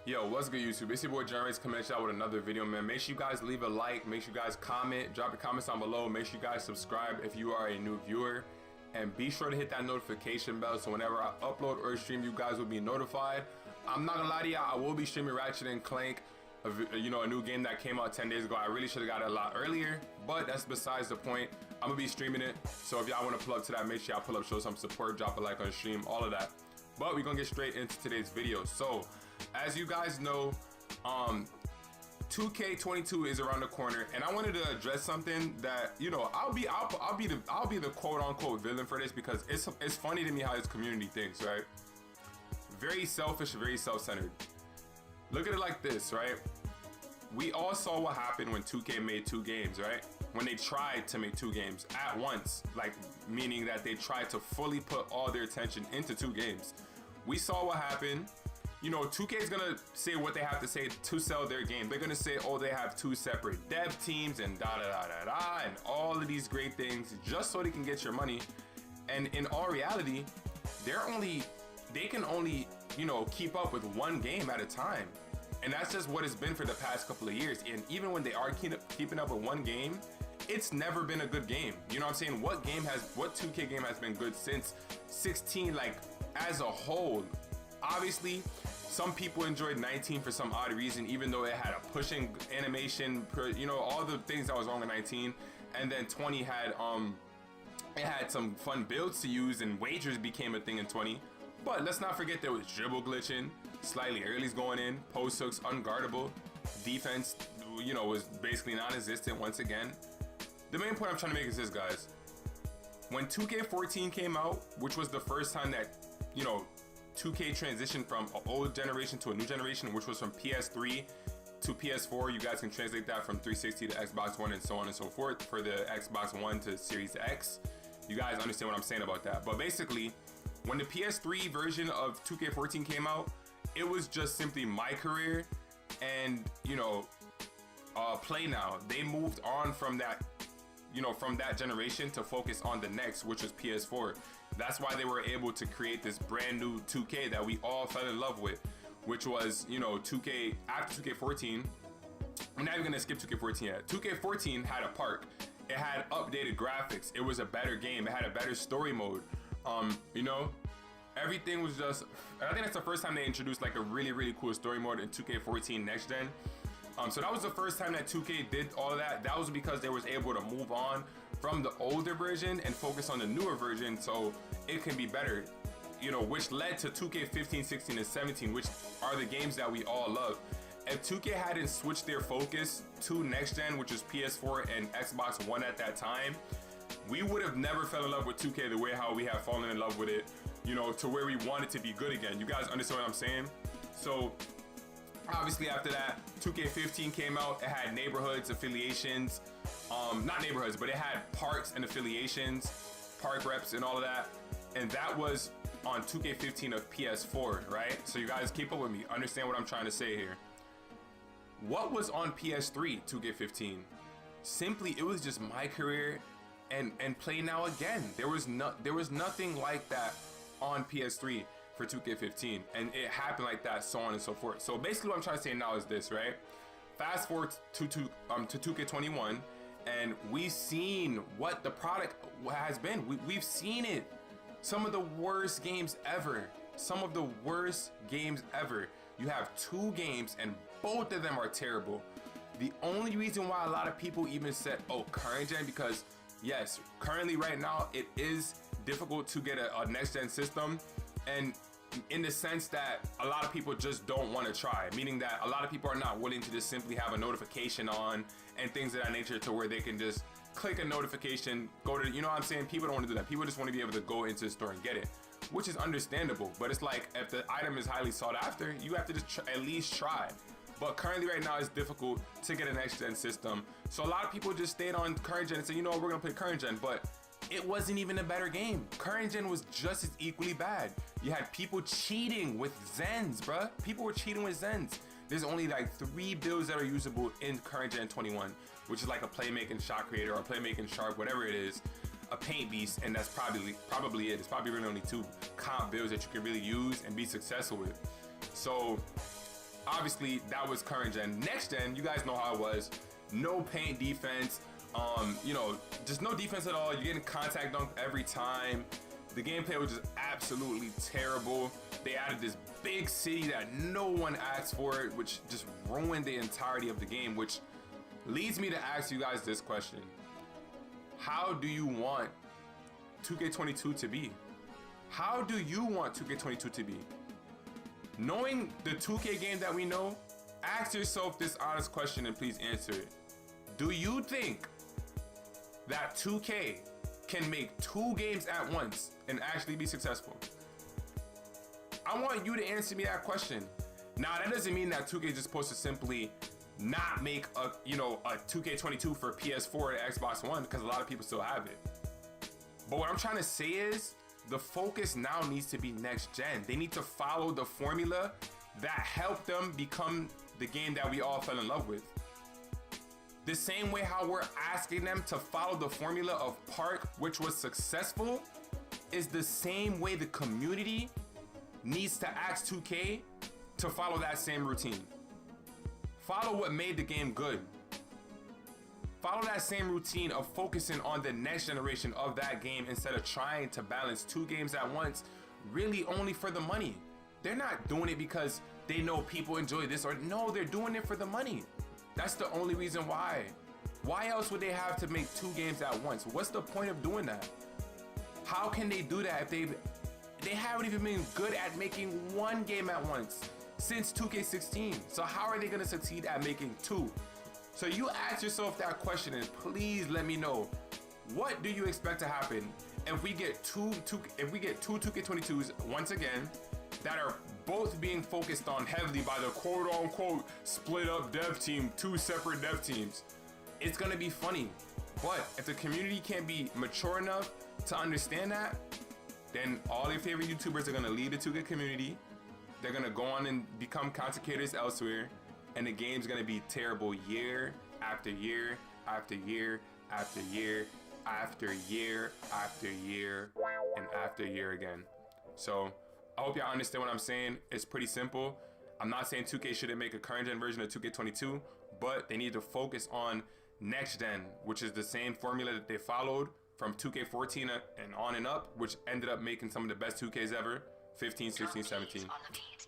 Yo, what's good, YouTube? It's your boy John Ray's coming at y'all with another video, man. Make sure you guys leave a like, make sure you guys comment, drop your comments down below, make sure you guys subscribe if you are a new viewer, and be sure to hit that notification bell so whenever I upload or stream, you guys will be notified. I'm not gonna lie to y'all, I will be streaming Ratchet and Clank, a new game that came out 10 days ago. I really should have got it a lot earlier, but that's besides the point. I'm gonna be streaming it, so if y'all want to pull up to that, make sure y'all pull up, show some support, drop a like on the stream, all of that. But we're gonna get straight into today's video. So as you guys know, 2K22 is around the corner, and I wanted to address something that, you know, I'll be the quote unquote villain for this, because it's funny to me how this community thinks, right? Very selfish, very self-centered. Look at it like this, right? We all saw what happened when 2K made 2 games, right? When they tried to make 2 games at once, like meaning that they tried to fully put all their attention into 2 games. We saw what happened. You know, 2K is gonna say what they have to say to sell their game. They're gonna say, oh, they have 2 separate dev teams and da-da-da-da-da and all of these great things just so they can get your money. And in all reality, they can only, you know, keep up with 1 game at a time. And that's just what it's been for the past couple of years. And even when they are keeping up with 1 game, it's never been a good game. You know what I'm saying? What 2K game has been good since 16, like, as a whole? Obviously, some people enjoyed 19 for some odd reason, even though it had a pushing animation, you know, all the things that was wrong with 19. And then 20 had it had some fun builds to use, and wagers became a thing in 20. But let's not forget there was dribble glitching, slightly early's going in, post hooks unguardable, defense, you know, was basically non-existent once again. The main point I'm trying to make is this, guys. When 2K14 came out, which was the first time that, you know, 2K transitioned from an old generation to a new generation, which was from PS3 to PS4. You guys can translate that from 360 to Xbox One and so on and so forth. For the Xbox One to Series X, you guys understand what I'm saying about that. But basically, when the PS3 version of 2K14 came out, it was just simply My Career and, you know, Play Now. They moved on from that, you know, from that generation to focus on the next, which was PS4. That's why they were able to create this brand new 2K that we all fell in love with, which was, you know, 2K after 2K14. I'm not even gonna skip 2K14 yet. 2K14 had a park. It had updated graphics. It was a better game. It had a better story mode. You know, everything was just, I think that's the first time they introduced like a really, really cool story mode in 2K14 next gen. So that was the first time that 2K did all of that. That was because they was able to move on from the older version and focus on the newer version so it can be better, you know, which led to 2K15, 16, and 17, which are the games that we all love. If 2K hadn't switched their focus to next gen, which is PS4 and Xbox One at that time, we would have never fell in love with 2K the way how we have fallen in love with it, you know, to where we want it to be good again. You guys understand what I'm saying? So obviously after that, 2K15 came out. It had neighborhoods, affiliations, not neighborhoods, but it had parks and affiliations, park reps and all of that. And that was on 2K15 of PS4, right? So you guys keep up with me, understand what I'm trying to say here. What was on PS3 2K15? Simply, it was just My Career and Play Now again. There was nothing like that on PS3 for 2K15, and it happened like that, so on and so forth. So basically what I'm trying to say now is this, right? Fast forward to 2K21, and we've seen what the product has been. We've seen it. Some of the worst games ever. Some of the worst games ever. You have 2 games and both of them are terrible. The only reason why a lot of people even said, oh, current gen, because yes, currently right now it is difficult to get a next gen system, and in the sense that a lot of people just don't want to try, meaning that a lot of people are not willing to just simply have a notification on and things of that nature to where they can just click a notification, go to, you know what I'm saying? People don't want to do that. People just want to be able to go into the store and get it, which is understandable. But it's like, if the item is highly sought after, you have to just at least try. But currently right now it's difficult to get a next gen system. So a lot of people just stayed on current gen and said, you know what, we're gonna play current gen, but it wasn't even a better game. Current gen was just as equally bad. You had people cheating with Zens, bruh. People were cheating with Zens. There's only like 3 builds that are usable in current gen 21, which is like a playmaking shot creator or a playmaking shark, whatever it is, a paint beast, and that's probably it. It's probably really only 2 comp builds that you can really use and be successful with. So obviously that was current gen. Next gen, you guys know how it was. No paint defense, you know, just no defense at all. You're getting contact dunk every time. The gameplay was just absolutely terrible. They added this big city that no one asked for, which just ruined the entirety of the game, which leads me to ask you guys this question. How do you want 2K22 to be? How do you want 2K22 to be? Knowing the 2K game that we know, ask yourself this honest question and please answer it. Do you think that 2K can make 2 games at once and actually be successful? I want you to answer me that question. Now, that doesn't mean that 2K is just supposed to simply not make a 2K22 for PS4 or Xbox One, because a lot of people still have it. But what I'm trying to say is, the focus now needs to be next gen. They need to follow the formula that helped them become the game that we all fell in love with. The same way how we're asking them to follow the formula of Park, which was successful, is the same way the community needs to ask 2K to follow that same routine. Follow what made the game good. Follow that same routine of focusing on the next generation of that game instead of trying to balance 2 games at once, really only for the money. They're not doing it because they know people enjoy this, or no, they're doing it for the money. That's the only reason why. Why else would they have to make 2 games at once? What's the point of doing that? How can they do that if they haven't even been good at making 1 game at once since 2K16? So how are they gonna succeed at making 2? So you ask yourself that question and please let me know, what do you expect to happen if we get two 2K22s once again that are both being focused on heavily by the quote unquote split up dev team, 2 separate dev teams? It's gonna be funny. But if the community can't be mature enough to understand that, then all their favorite YouTubers are gonna leave the 2K community. They're gonna go on and become content creators elsewhere, and the game's gonna be terrible year after year after year after year after year after year and after year again. So I hope y'all understand what I'm saying. It's pretty simple. I'm not saying 2K shouldn't make a current gen version of 2K22, but they need to focus on next gen, which is the same formula that they followed from 2K14 and on and up, which ended up making some of the best 2Ks ever, 15, 16, 17.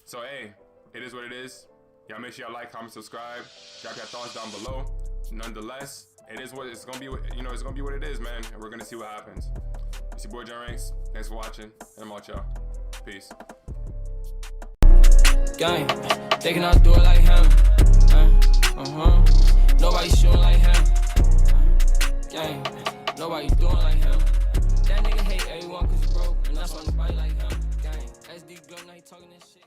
So hey, it is what it is. Y'all make sure y'all like, comment, subscribe, drop your thoughts down below. Nonetheless, it is what it's gonna be. You know, it's gonna be what it is, man. And we're gonna see what happens. It's your boy John Ranks. Thanks for watching, and I'm out, y'all. Peace. Gang, they cannot do it like him. Nobody shooting like him. Gang, nobody doing like him. That nigga hate everyone cause he broke, and that's why nobody like him. Gang, SD Grim, now he talking this shit.